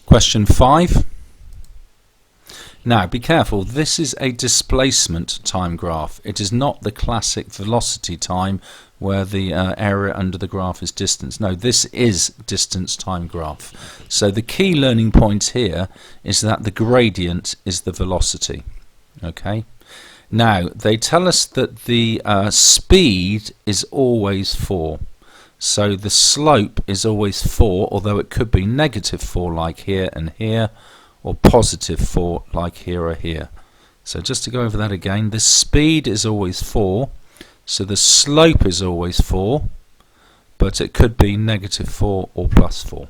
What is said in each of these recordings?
Question 5. Now be careful, this is a displacement time graph. It is not the classic velocity time where the area under the graph is distance. No, this is distance time graph. So the key learning point here is that the gradient is the velocity. Okay. Now they tell us that the speed is always 4. So the slope is always 4, although it could be negative 4 like here and here, or positive 4 like here or here. So just to go over that again, the speed is always 4, so the slope is always 4, but it could be negative 4 or plus 4.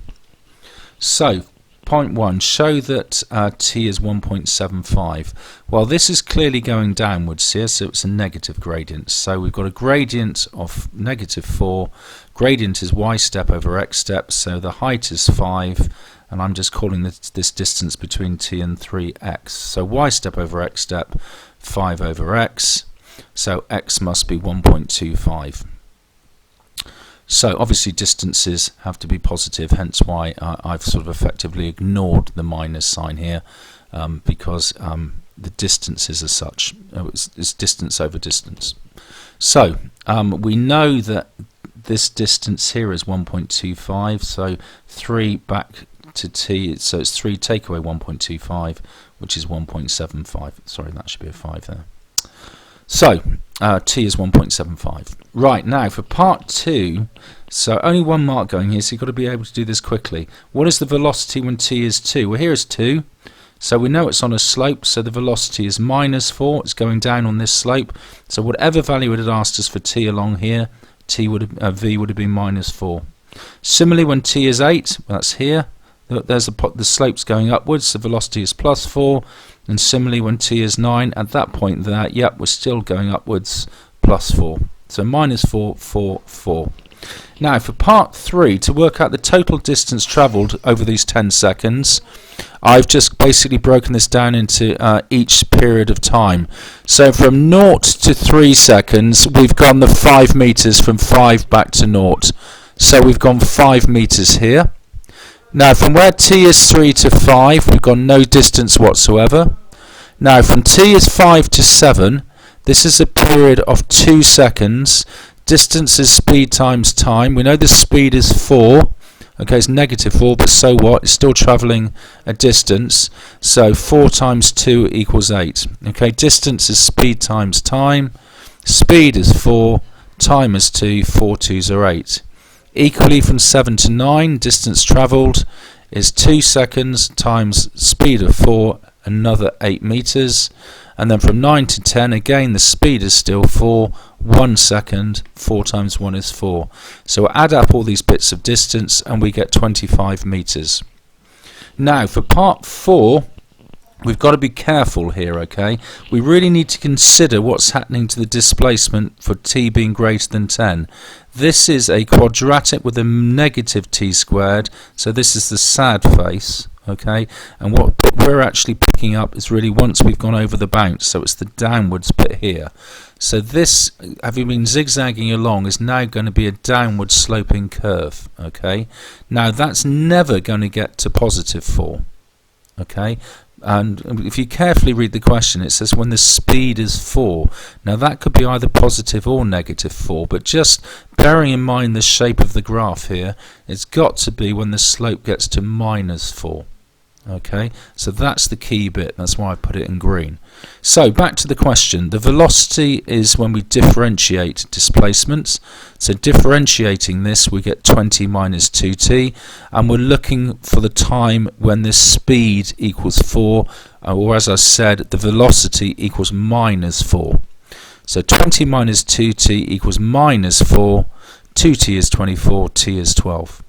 So point 1, show that t is 1.75. Well, this is clearly going downwards here, so it's a negative gradient. So we've got a gradient of negative 4. Gradient is y step over x step, so the height is 5, and I'm just calling this distance between t and 3x. So y step over x step, 5 over x, so x must be 1.25. So obviously distances have to be positive, hence why I've sort of effectively ignored the minus sign here, because the distances as such, it's distance over distance. So we know that this distance here is 1.25, so 3 back to t, so it's 3 take away 1.25, which is 1.75. Sorry, that should be a 5 there. So t is 1.75. Right, now for part 2, so only one mark going here, so you've got to be able to do this quickly. What is the velocity when t is 2? Well, here is 2, so we know it's on a slope, so the velocity is minus 4. It's going down on this slope, so whatever value it had asked us for t along here, v would have been minus 4. Similarly, when t is 8, that's here, there's the slope's going upwards, the velocity is plus 4. And similarly, when t is 9, at that point there, yep, we're still going upwards, plus 4. So minus 4, 4, 4. Now for part 3, to work out the total distance travelled over these 10 seconds, I've just basically broken this down into each period of time. So from 0 to 3 seconds, we've gone the 5 meters from 5 back to 0. So we've gone 5 meters here. Now from where t is 3 to 5, we've got no distance whatsoever. Now from t is 5 to 7, this is a period of 2 seconds. Distance is speed times time. We know the speed is 4. Okay, it's negative 4, but so what? It's still travelling a distance. So 4 times 2 equals 8. Okay, distance is speed times time. Speed is 4, time is 2, 4 2s are 8. Equally from 7 to 9, distance travelled is 2 seconds times speed of 4, another 8 meters. And then from 9 to 10, again the speed is still 4, 1 second, 4 times 1 is 4. So we'll add up all these bits of distance and we get 25 meters. Now for part 4, we've got to be careful here, okay? We really need to consider what's happening to the displacement for t being greater than 10. This is a quadratic with a negative t squared, so this is the sad face, okay? And what we're actually picking up is really once we've gone over the bounce, so it's the downwards bit here. So this, having been zigzagging along, is now going to be a downward sloping curve, okay? Now that's never going to get to positive 4, okay? And if you carefully read the question, it says when the speed is 4. Now that could be either positive or negative 4, but just bearing in mind the shape of the graph here, it's got to be when the slope gets to minus 4. Okay, so that's the key bit, that's why I put it in green. So back to the question, the velocity is when we differentiate displacements. So differentiating this, we get 20 minus 2t, and we're looking for the time when the speed equals 4, or as I said, the velocity equals minus 4. So 20 minus 2t equals minus 4, 2t is 24, t is 12.